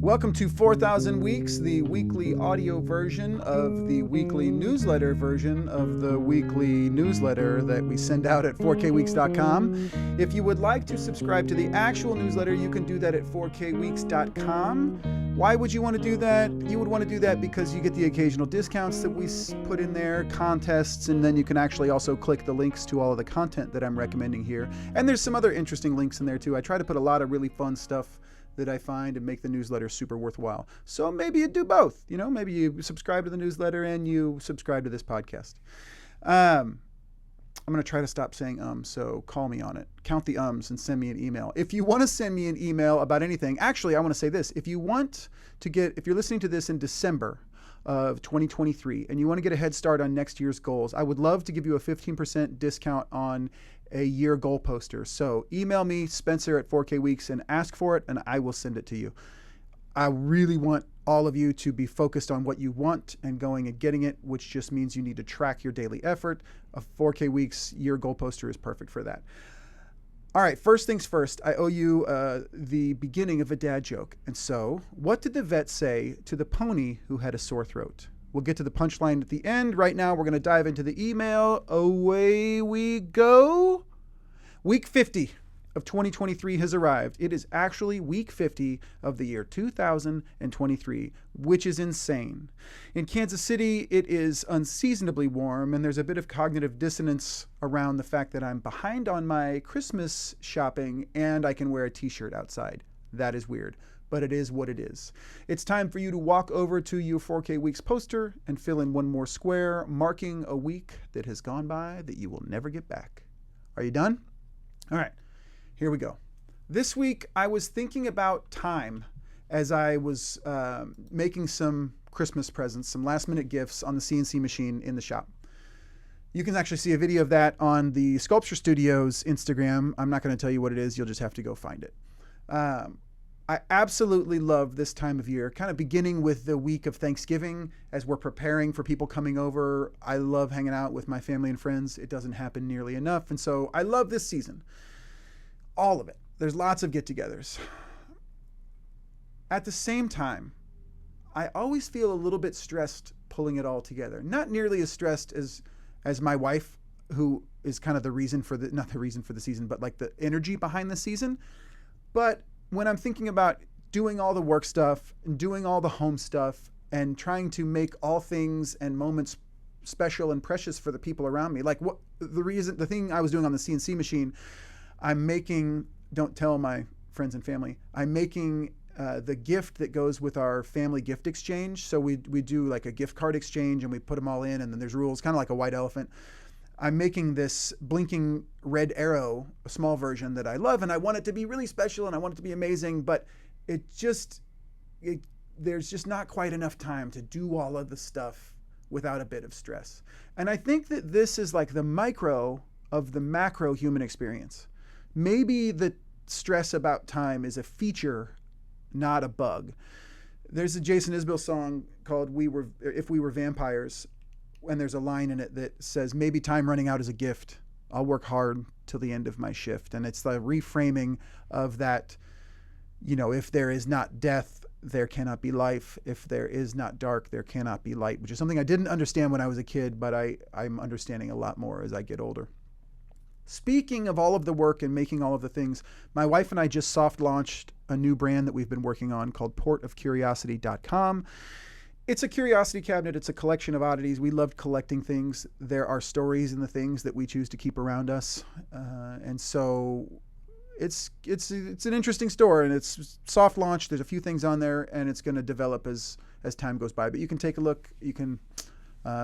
Welcome to 4,000 Weeks, the weekly audio version of the weekly newsletter version of the weekly newsletter that we send out at 4kweeks.com. If you would like to subscribe to the actual newsletter, you can do that at 4kweeks.com. Why would you want to do that? You would want to do that because you get the occasional discounts that we put in there, contests, and then you can actually also click the links to all of the content that I'm recommending here. And there's some other interesting links in there too. I try to put a lot of really fun stuff that I find and make the newsletter super worthwhile. So maybe you do both. Maybe you subscribe to the newsletter and you subscribe to this podcast. I'm going to try to stop saying so call me on it. Count the ums and send me an email. If you want to send me an email about anything, actually, I want to say this. If you're listening to this in December of 2023 and you want to get a head start on next year's goals, I would love to give you a 15% discount on a year goal poster. So email me, Spencer at 4kweeks, and ask for it, and I will send it to you. I really want all of you to be focused on what you want and going and getting it, which just means you need to track your daily effort. A 4K Weeks year goal poster is perfect for that. All right, first things first, I owe you the beginning of a dad joke. And so, what did the vet say to the pony who had a sore throat? We'll get to the punchline at the end. Right now, we're going to dive into the email. Away we go. Week 50 of 2023 has arrived. It is actually week 50 of the year 2023, which is insane. In Kansas City, it is unseasonably warm, and there's a bit of cognitive dissonance around the fact that I'm behind on my Christmas shopping and I can wear a t-shirt outside. That is weird, but it is what it is. It's time for you to walk over to your 4K Weeks poster and fill in one more square, marking a week that has gone by that you will never get back. Are you done? All right, here we go. This week, I was thinking about time as I was making some Christmas presents, some last-minute gifts on the CNC machine in the shop. You can actually see a video of that on the Sculpture Studios Instagram. I'm not going to tell you what it is. You'll just have to go find it. I absolutely love this time of year, kind of beginning with the week of Thanksgiving as we're preparing for people coming over. I love hanging out with my family and friends. It doesn't happen nearly enough. And so I love this season. All of it. There's lots of get-togethers. At the same time, I always feel a little bit stressed pulling it all together. Not nearly as stressed as my wife, who is kind of the reason for not the reason for the season, but like the energy behind the season. But when I'm thinking about doing all the work stuff and doing all the home stuff and trying to make all things and moments special and precious for the people around me, like the thing I was doing on the CNC machine, I'm making, don't tell my friends and family, I'm making the gift that goes with our family gift exchange. So we do like a gift card exchange and we put them all in, and then there's rules, kind of like a white elephant. I'm making this blinking red arrow, a small version that I love, and I want it to be really special and I want it to be amazing, but there's just not quite enough time to do all of the stuff without a bit of stress. And I think that this is like the micro of the macro human experience. Maybe the stress about time is a feature, not a bug. There's a Jason Isbell song called If We Were Vampires, and there's a line in it that says, maybe time running out is a gift. I'll work hard till the end of my shift. And it's the reframing of that, if there is not death, there cannot be life. If there is not dark, there cannot be light, which is something I didn't understand when I was a kid, but I'm understanding a lot more as I get older. Speaking of all of the work and making all of the things, my wife and I just soft launched a new brand that we've been working on called portofcuriosity.com. It's a curiosity cabinet. It's a collection of oddities. We loved collecting things. There are stories in the things that we choose to keep around us. And so it's an interesting store, and it's soft launched. There's a few things on there, and it's going to develop as time goes by. But you can take a look. You can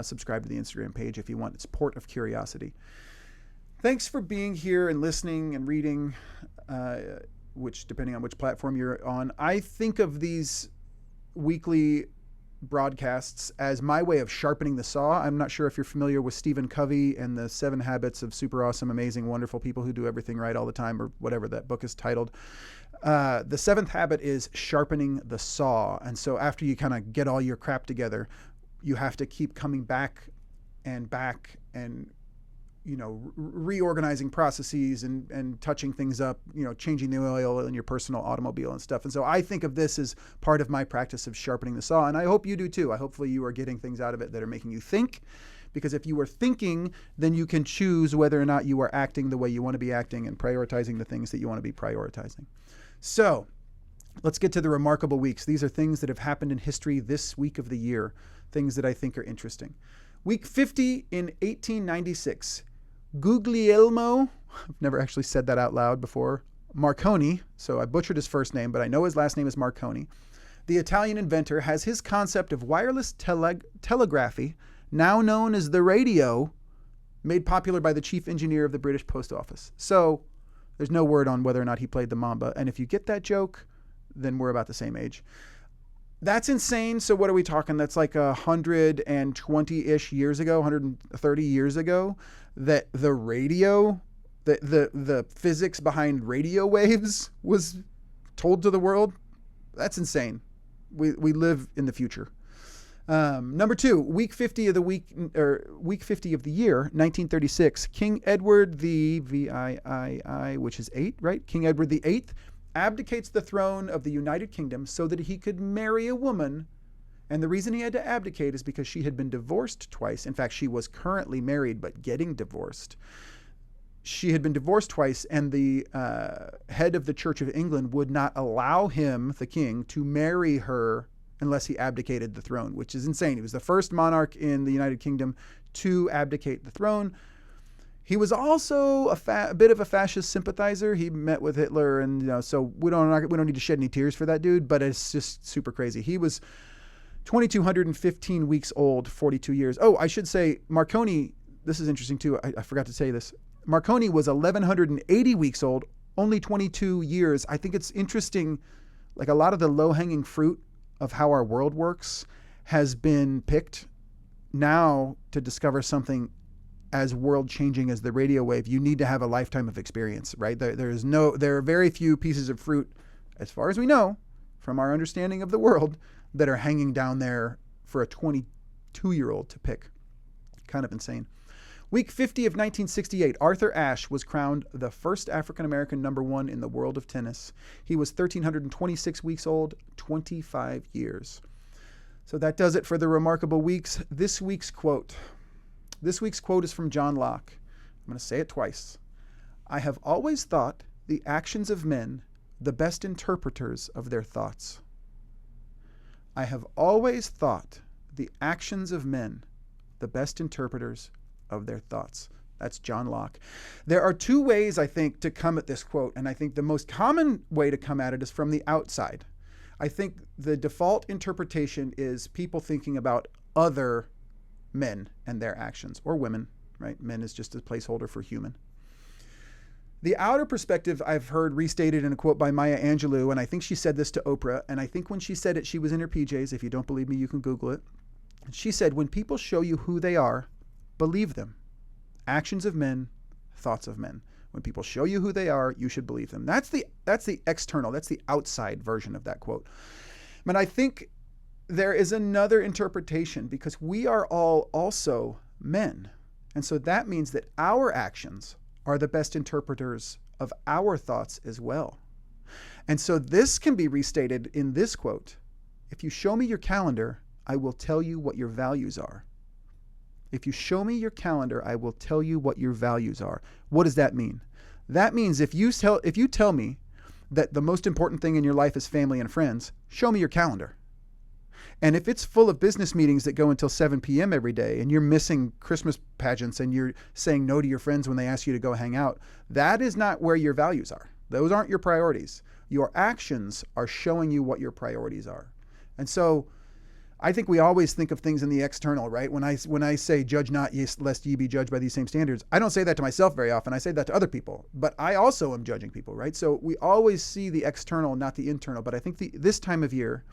subscribe to the Instagram page if you want. It's Port of Curiosity. Thanks for being here and listening and reading, which depending on which platform you're on. I think of these weekly broadcasts as my way of sharpening the saw. I'm not sure if you're familiar with Stephen Covey and the 7 Habits of Super Awesome, Amazing, Wonderful People Who Do Everything Right All the Time, or whatever that book is titled. The 7th habit is sharpening the saw. And so after you kind of get all your crap together, you have to keep coming back and reorganizing processes and touching things up, changing the oil in your personal automobile and stuff. And so I think of this as part of my practice of sharpening the saw. And I hope you do too. Hopefully you are getting things out of it that are making you think, because if you are thinking, then you can choose whether or not you are acting the way you want to be acting and prioritizing the things that you want to be prioritizing. So let's get to the remarkable weeks. These are things that have happened in history this week of the year, things that I think are interesting. Week 50 in 1896. Guglielmo, I've never actually said that out loud before, Marconi, so I butchered his first name, but I know his last name is Marconi. The Italian inventor has his concept of wireless telegraphy, now known as the radio, made popular by the chief engineer of the British Post Office. So there's no word on whether or not he played the Mamba, and if you get that joke, then we're about the same age. That's insane. So what are we talking? That's like 120-ish years ago, 130 years ago, that the radio, the physics behind radio waves was told to the world. That's insane. We live in the future. Number 2, week 50 of the week 50 of the year, 1936. King Edward the VIII, which is 8, right? King Edward the VIII abdicates the throne of the United Kingdom so that he could marry a woman. And the reason he had to abdicate is because she had been divorced twice. In fact, she was currently married but getting divorced. She had been divorced twice, and the head of the Church of England would not allow him, the king, to marry her unless he abdicated the throne, which is insane. He was the first monarch in the United Kingdom to abdicate the throne. He was also a bit of a fascist sympathizer. He met with Hitler, and so we don't need to shed any tears for that dude. But it's just super crazy. He was 2,215 weeks old, 42 years. Oh, I should say Marconi. This is interesting too. I forgot to say this. Marconi was 1,180 weeks old, only 22 years. I think it's interesting. Like a lot of the low-hanging fruit of how our world works has been picked now to discover something as world-changing as the radio wave. You need to have a lifetime of experience, right? There are very few pieces of fruit, as far as we know, from our understanding of the world, that are hanging down there for a 22-year-old to pick. Kind of insane. Week 50 of 1968, Arthur Ashe was crowned the first African-American #1 in the world of tennis. He was 1,326 weeks old, 25 years. So that does it for the remarkable weeks. This week's quote is from John Locke. I'm going to say it twice. I have always thought the actions of men the best interpreters of their thoughts. I have always thought the actions of men the best interpreters of their thoughts. That's John Locke. There are two ways, I think, to come at this quote, and I think the most common way to come at it is from the outside. I think the default interpretation is people thinking about other men and their actions, or women, right? Men is just a placeholder for human. The outer perspective I've heard restated in a quote by Maya Angelou, and I think she said this to Oprah, and I think when she said it, she was in her PJs. If you don't believe me, you can Google it. She said, when people show you who they are, believe them. Actions of men, thoughts of men. When people show you who they are, you should believe them. That's the external, that's the outside version of that quote. But I think there is another interpretation, because we are all also men. And so that means that our actions are the best interpreters of our thoughts as well. And so this can be restated in this quote. If you show me your calendar, I will tell you what your values are. If you show me your calendar, I will tell you what your values are. What does that mean? That means if you tell me that the most important thing in your life is family and friends, show me your calendar. And if it's full of business meetings that go until 7 p.m. every day, and you're missing Christmas pageants, and you're saying no to your friends when they ask you to go hang out, that is not where your values are. Those aren't your priorities. Your actions are showing you what your priorities are. And so I think we always think of things in the external, right? When I say judge not, lest ye be judged by these same standards, I don't say that to myself very often. I say that to other people, but I also am judging people, right? So we always see the external, not the internal. But I think this time of year,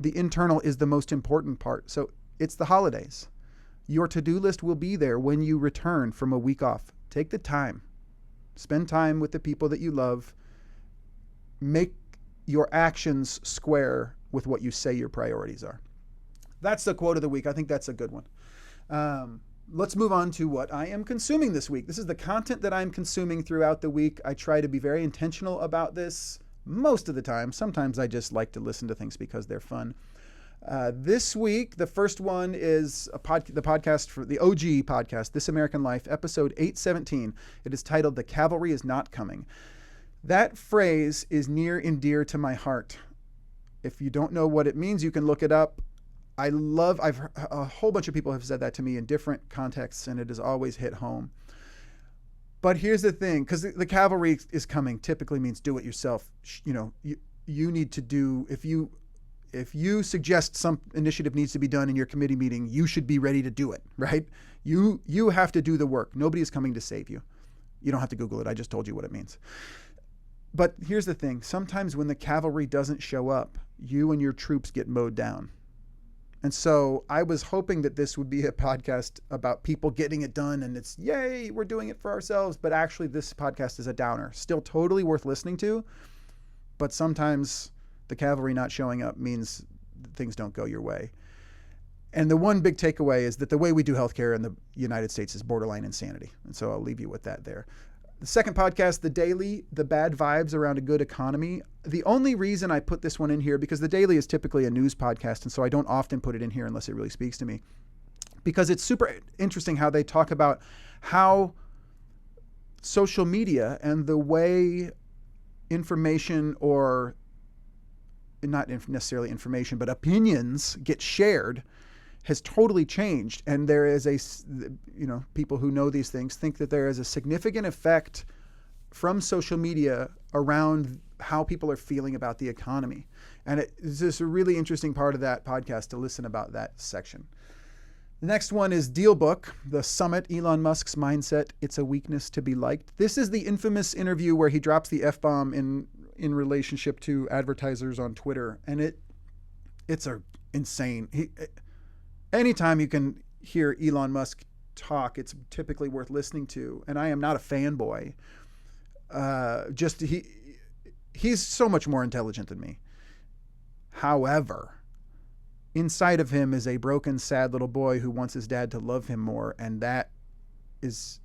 the internal is the most important part. So it's the holidays. Your to-do list will be there when you return from a week off. Take the time. Spend time with the people that you love. Make your actions square with what you say your priorities are. That's the quote of the week. I think that's a good one. let's move on to what I am consuming this week. This is the content that I'm consuming throughout the week. I try to be very intentional about this most of the time. Sometimes I just like to listen to things because they're fun. This week, the first one is the podcast for the OG podcast, This American Life, episode 817. It is titled "The Cavalry is Not Coming." That phrase is near and dear to my heart. If you don't know what it means, you can look it up. A whole bunch of people have said that to me in different contexts, and it has always hit home. But here's the thing, because the cavalry is coming typically means do it yourself. You need to do, if you suggest some initiative needs to be done in your committee meeting, you should be ready to do it, right? You have to do the work. Nobody is coming to save you. You don't have to Google it. I just told you what it means. But here's the thing. Sometimes when the cavalry doesn't show up, you and your troops get mowed down. And so I was hoping that this would be a podcast about people getting it done and it's, yay, we're doing it for ourselves. But actually this podcast is a downer. Still totally worth listening to. But sometimes the cavalry not showing up means things don't go your way. And the one big takeaway is that the way we do healthcare in the United States is borderline insanity. And so I'll leave you with that there. The second podcast, The Daily, the bad vibes around a good economy. The only reason I put this one in here, because The Daily is typically a news podcast, and so I don't often put it in here unless it really speaks to me, because it's super interesting how they talk about how social media and the way information, or not necessarily information, but opinions get shared has totally changed. And there is people who know these things think that there is a significant effect from social media around how people are feeling about the economy. And it's just a really interesting part of that podcast to listen about that section. The next one is DealBook, the summit, Elon Musk's mindset. It's a weakness to be liked. This is the infamous interview where he drops the F-bomb in relationship to advertisers on Twitter. And it's insane. Anytime you can hear Elon Musk talk, it's typically worth listening to. And I am not a fanboy. He's so much more intelligent than me. However, inside of him is a broken, sad little boy who wants his dad to love him more. And that is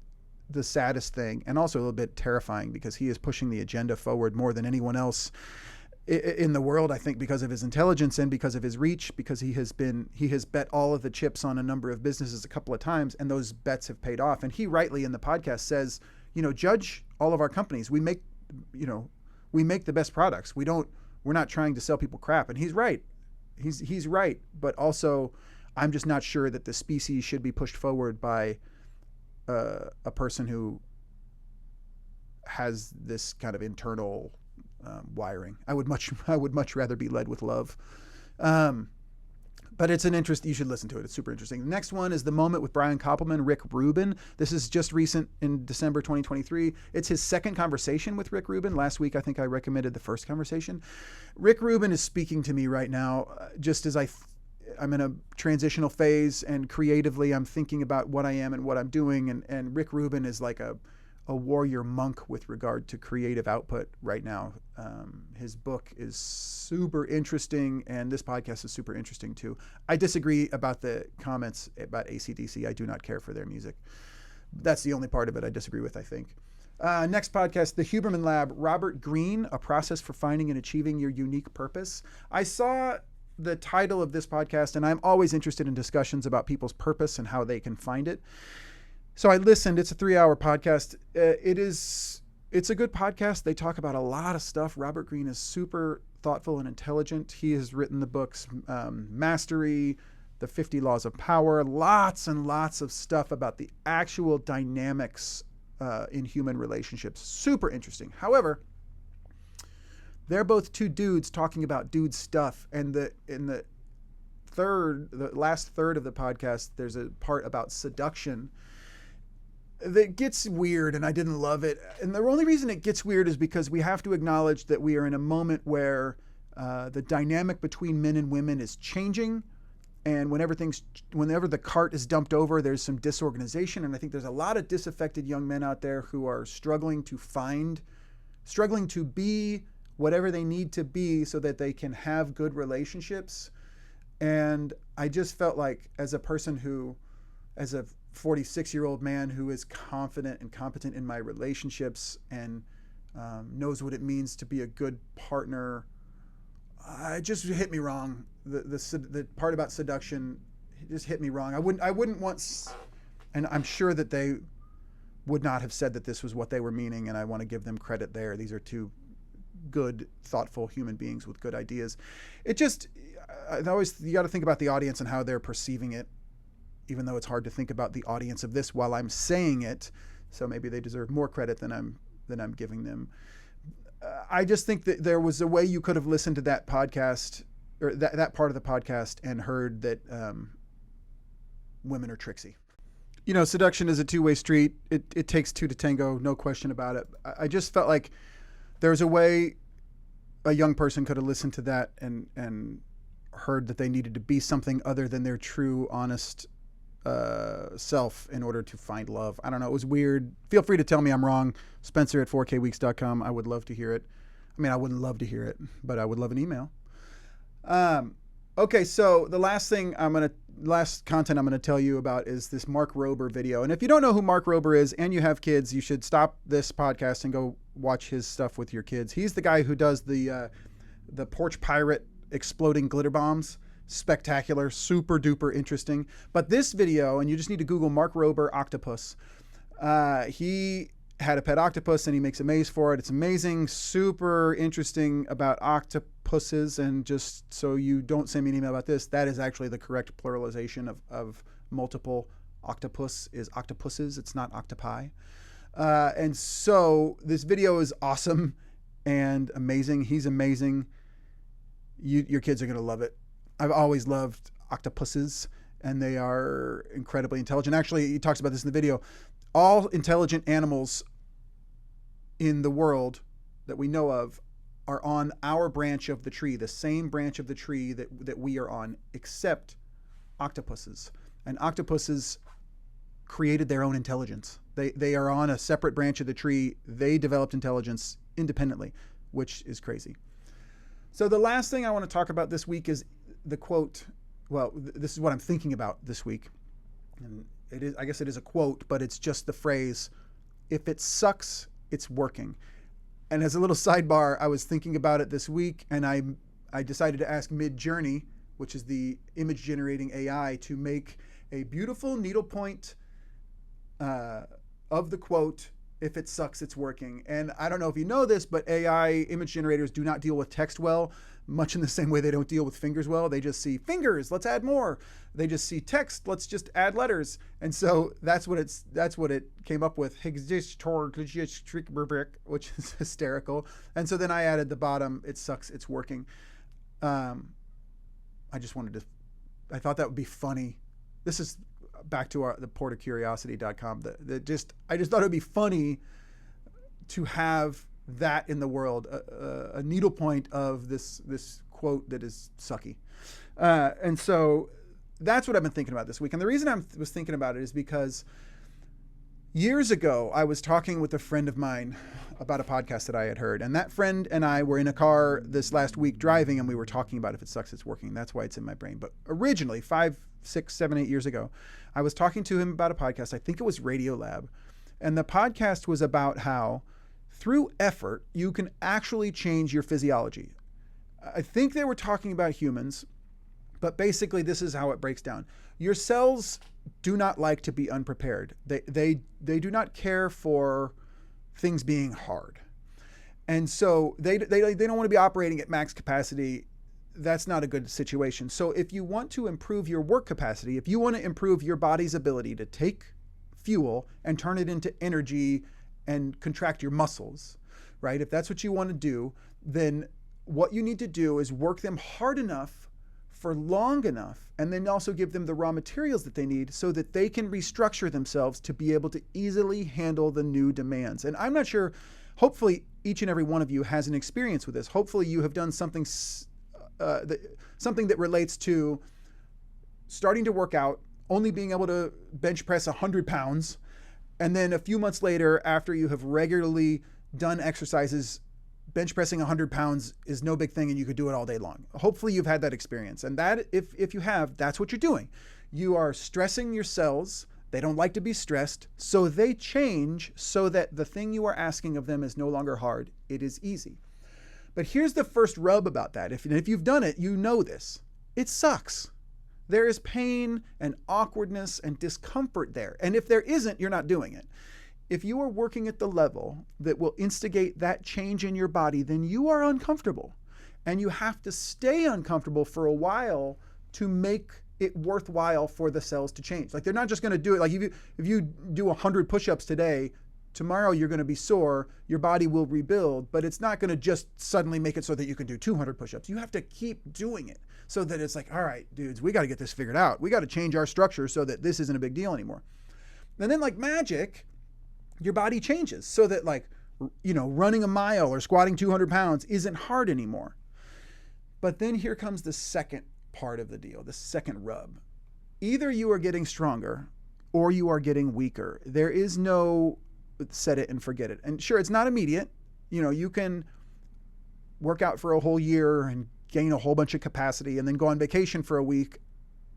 the saddest thing, and also a little bit terrifying, because he is pushing the agenda forward more than anyone else in the world, I think, because of his intelligence and because of his reach, because he has bet all of the chips on a number of businesses a couple of times, and those bets have paid off. And he rightly in the podcast says, judge all of our companies. We make the best products. We're not trying to sell people crap. And he's right. He's right. But also, I'm just not sure that the species should be pushed forward by a person who has this kind of internal wiring. I would much rather be led with love. But it's an interest. You should listen to it. It's super interesting. The next one is The Moment with Brian Koppelman, Rick Rubin. This is just recent in December 2023. It's his second conversation with Rick Rubin. Last week, I think I recommended the first conversation. Rick Rubin is speaking to me right now, just as I'm in a transitional phase, and creatively I'm thinking about what I am and what I'm doing. And Rick Rubin is like a warrior monk with regard to creative output right now. His book is super interesting, and this podcast is super interesting too. I disagree about the comments about AC/DC. I do not care for their music. That's the only part of it I disagree with, I think. Next podcast, The Huberman Lab, Robert Greene, A Process for Finding and Achieving Your Unique Purpose. I saw the title of this podcast, and I'm always interested in discussions about people's purpose and how they can find it. So I listened. It's a 3-hour podcast. It's a good podcast. They talk about a lot of stuff. Robert Greene is super thoughtful and intelligent. He has written the books Mastery, The 50 Laws of Power, lots and lots of stuff about the actual dynamics in human relationships. Super interesting. However, they're both two dudes talking about dude stuff. And in the last third of the podcast, there's a part about seduction that gets weird, and I didn't love it. And the only reason it gets weird is because we have to acknowledge that we are in a moment where the dynamic between men and women is changing. And whenever the cart is dumped over, there's some disorganization. And I think there's a lot of disaffected young men out there who are struggling to be whatever they need to be so that they can have good relationships. And I just felt like, as a person who, as a 46-year-old man who is confident and competent in my relationships and knows what it means to be a good partner. It just hit me wrong. The part about seduction just hit me wrong. I wouldn't want, and I'm sure that they would not have said that this was what they were meaning, and I want to give them credit there. These are two good, thoughtful human beings with good ideas. It just, you got to think about the audience and how they're perceiving it, even though it's hard to think about the audience of this while I'm saying it. So maybe they deserve more credit than I'm giving them. I just think that there was a way you could have listened to that podcast, or that part of the podcast, and heard that women are tricksy. You know, seduction is a two-way street. It takes two to tango, no question about it. I just felt like there's a way a young person could have listened to that and heard that they needed to be something other than their true, honest self in order to find love. I don't know. It was weird. Feel free to tell me I'm wrong. Spencer at 4kweeks.com. I would love to hear it. I mean, I wouldn't love to hear it, but I would love an email. Okay, so the last content I'm going to tell you about is this Mark Rober video. And if you don't know who Mark Rober is and you have kids, you should stop this podcast and go watch his stuff with your kids. He's the guy who does the porch pirate exploding glitter bombs. Spectacular, super duper interesting. But this video, and you just need to Google Mark Rober octopus. He had a pet octopus and he makes a maze for it. It's amazing, super interesting about octopuses. And just so you don't send me an email about this, that is actually the correct pluralization of multiple octopus is octopuses. It's not octopi. And so this video is awesome and amazing. He's amazing. Your kids are going to love it. I've always loved octopuses, and they are incredibly intelligent. Actually, he talks about this in the video. All intelligent animals in the world that we know of are on our branch of the tree, the same branch of the tree that we are on, except octopuses. And octopuses created their own intelligence. They are on a separate branch of the tree. They developed intelligence independently, which is crazy. So the last thing I want to talk about this week is the quote. Well, this is what I'm thinking about this week. And it is, I guess it is a quote, but it's just the phrase, if it sucks, it's working. And as a little sidebar, I was thinking about it this week, and I decided to ask Midjourney, which is the image generating AI, to make a beautiful needlepoint of the quote, if it sucks, it's working. And I don't know if you know this, but AI image generators do not deal with text well, much in the same way they don't deal with fingers well. They just see fingers, let's add more. They just see text, let's just add letters. And so that's what it came up with, which is hysterical. And so then I added the bottom, it sucks, it's working. I thought that would be funny. This is back to the portofcuriosity.com. I just thought it would be funny to have that in the world, a needlepoint of this quote that is sucky. And so that's what I've been thinking about this week. And the reason I was thinking about it is because years ago, I was talking with a friend of mine about a podcast that I had heard. And that friend and I were in a car this last week driving, and we were talking about if it sucks, it's working. That's why it's in my brain. But originally, 5, 6, 7, 8 years ago, I was talking to him about a podcast. I think it was Radiolab. And the podcast was about how through effort, you can actually change your physiology. I think they were talking about humans, but basically this is how it breaks down. Your cells do not like to be unprepared. They do not care for things being hard. And so they don't want to be operating at max capacity. That's not a good situation. So if you want to improve your work capacity, if you want to improve your body's ability to take fuel and turn it into energy and contract your muscles, right? If that's what you want to do, then what you need to do is work them hard enough for long enough, and then also give them the raw materials that they need so that they can restructure themselves to be able to easily handle the new demands. And I'm not sure, hopefully each and every one of you has an experience with this. Hopefully you have done something that relates to starting to work out, only being able to bench press 100 pounds, and then a few months later, after you have regularly done exercises, bench pressing 100 pounds is no big thing and you could do it all day long. Hopefully you've had that experience. And that, if you have, that's what you're doing. You are stressing your cells. They don't like to be stressed, so they change so that the thing you are asking of them is no longer hard. It is easy. But here's the first rub about that. If you've done it, you know this. It sucks. There is pain and awkwardness and discomfort there. And if there isn't, you're not doing it. If you are working at the level that will instigate that change in your body, then you are uncomfortable. And you have to stay uncomfortable for a while to make it worthwhile for the cells to change. Like, they're not just going to do it. Like, if you do 100 push-ups today, tomorrow you're going to be sore, your body will rebuild, but it's not going to just suddenly make it so that you can do 200 push-ups. You have to keep doing it so that it's like, all right, dudes, we got to get this figured out. We got to change our structure so that this isn't a big deal anymore. And then, like magic, your body changes so that, like, running a mile or squatting 200 pounds isn't hard anymore. But then here comes the second part of the deal, the second rub. Either you are getting stronger or you are getting weaker. There is no set it and forget it. And sure, it's not immediate. You can work out for a whole year and gain a whole bunch of capacity and then go on vacation for a week.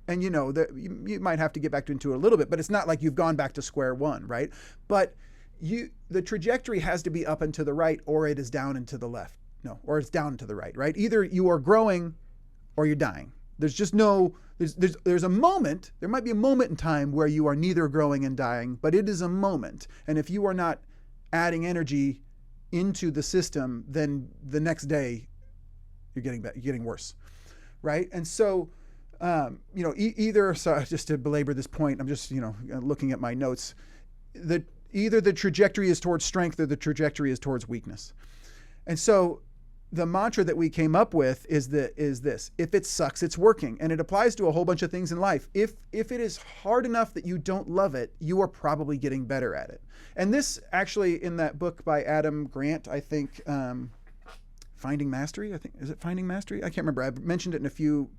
And you might have to get back into it a little bit, but it's not like you've gone back to square one, right? But the trajectory has to be up and to the right, or it is down and to the left. No, or it's down and to the right, right? Either you are growing or you're dying. There's just there's a moment, there might be a moment in time where you are neither growing and dying, but it is a moment. And if you are not adding energy into the system, then the next day you're getting worse, right? And so, either, so just to belabor this point, I'm just, looking at my notes, either the trajectory is towards strength or the trajectory is towards weakness. And so the mantra that we came up with is this: if it sucks, it's working. And it applies to a whole bunch of things in life. If it is hard enough that you don't love it, you are probably getting better at it. And this actually, in that book by Adam Grant, I think, Finding Mastery, is it Finding Mastery? I can't remember. I've mentioned it in a few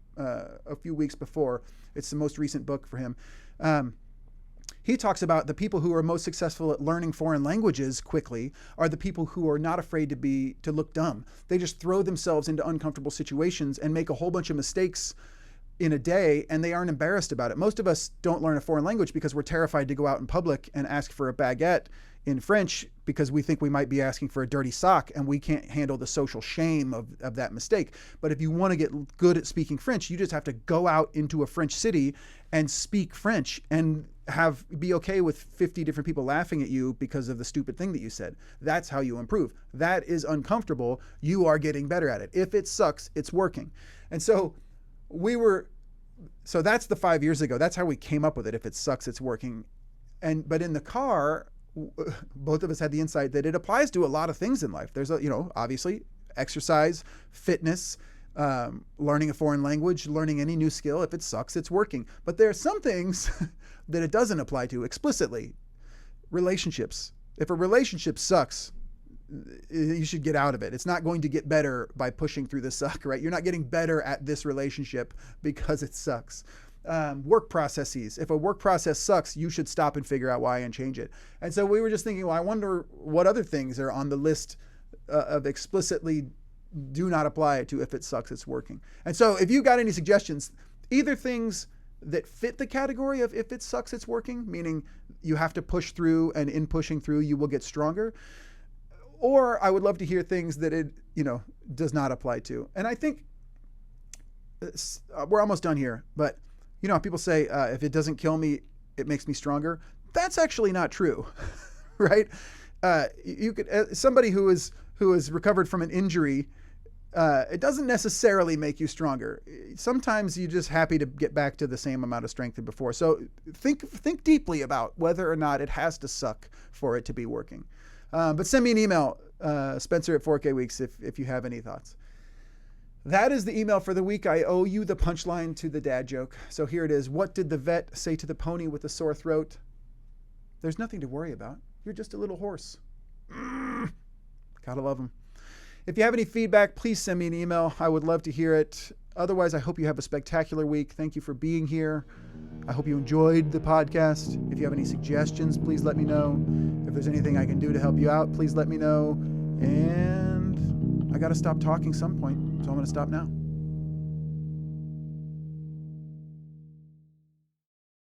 weeks before. It's the most recent book for him. He talks about the people who are most successful at learning foreign languages quickly are the people who are not afraid to look dumb. They just throw themselves into uncomfortable situations and make a whole bunch of mistakes in a day, and they aren't embarrassed about it. Most of us don't learn a foreign language because we're terrified to go out in public and ask for a baguette in French because we think we might be asking for a dirty sock, and we can't handle the social shame of that mistake. But if you want to get good at speaking French, you just have to go out into a French city and speak French and be okay with 50 different people laughing at you because of the stupid thing that you said. That's how you improve. That is uncomfortable. You are getting better at it. If it sucks, it's working. And so that's the 5 years ago. That's how we came up with it. If it sucks, it's working. But in the car, both of us had the insight that it applies to a lot of things in life. There's obviously exercise, fitness, learning a foreign language, learning any new skill. If it sucks, it's working. But there are some things that it doesn't apply to explicitly. Relationships. If a relationship sucks, you should get out of it. It's not going to get better by pushing through the suck, right? You're not getting better at this relationship because it sucks. Work processes. If a work process sucks, you should stop and figure out why and change it. And so we were just thinking, well, I wonder what other things are on the list of explicitly do not apply it to if it sucks, it's working. And so if you got any suggestions, either things that fit the category of if it sucks, it's working, meaning you have to push through, and in pushing through, you will get stronger. Or I would love to hear things that it, does not apply to. And I think we're almost done here, but people say, if it doesn't kill me, it makes me stronger. That's actually not true, right? You could, somebody who is recovered from an injury, it doesn't necessarily make you stronger. Sometimes you're just happy to get back to the same amount of strength as before. So think deeply about whether or not it has to suck for it to be working. But send me an email, Spencer@4KWeeks, if you have any thoughts. That is the email for the week. I owe you the punchline to the dad joke. So here it is. What did the vet say to the pony with the sore throat? There's nothing to worry about. You're just a little horse. Gotta love them. If you have any feedback, please send me an email. I would love to hear it. Otherwise, I hope you have a spectacular week. Thank you for being here. I hope you enjoyed the podcast. If you have any suggestions, please let me know. If there's anything I can do to help you out, please let me know. And I got to stop talking some point, so I'm going to stop now.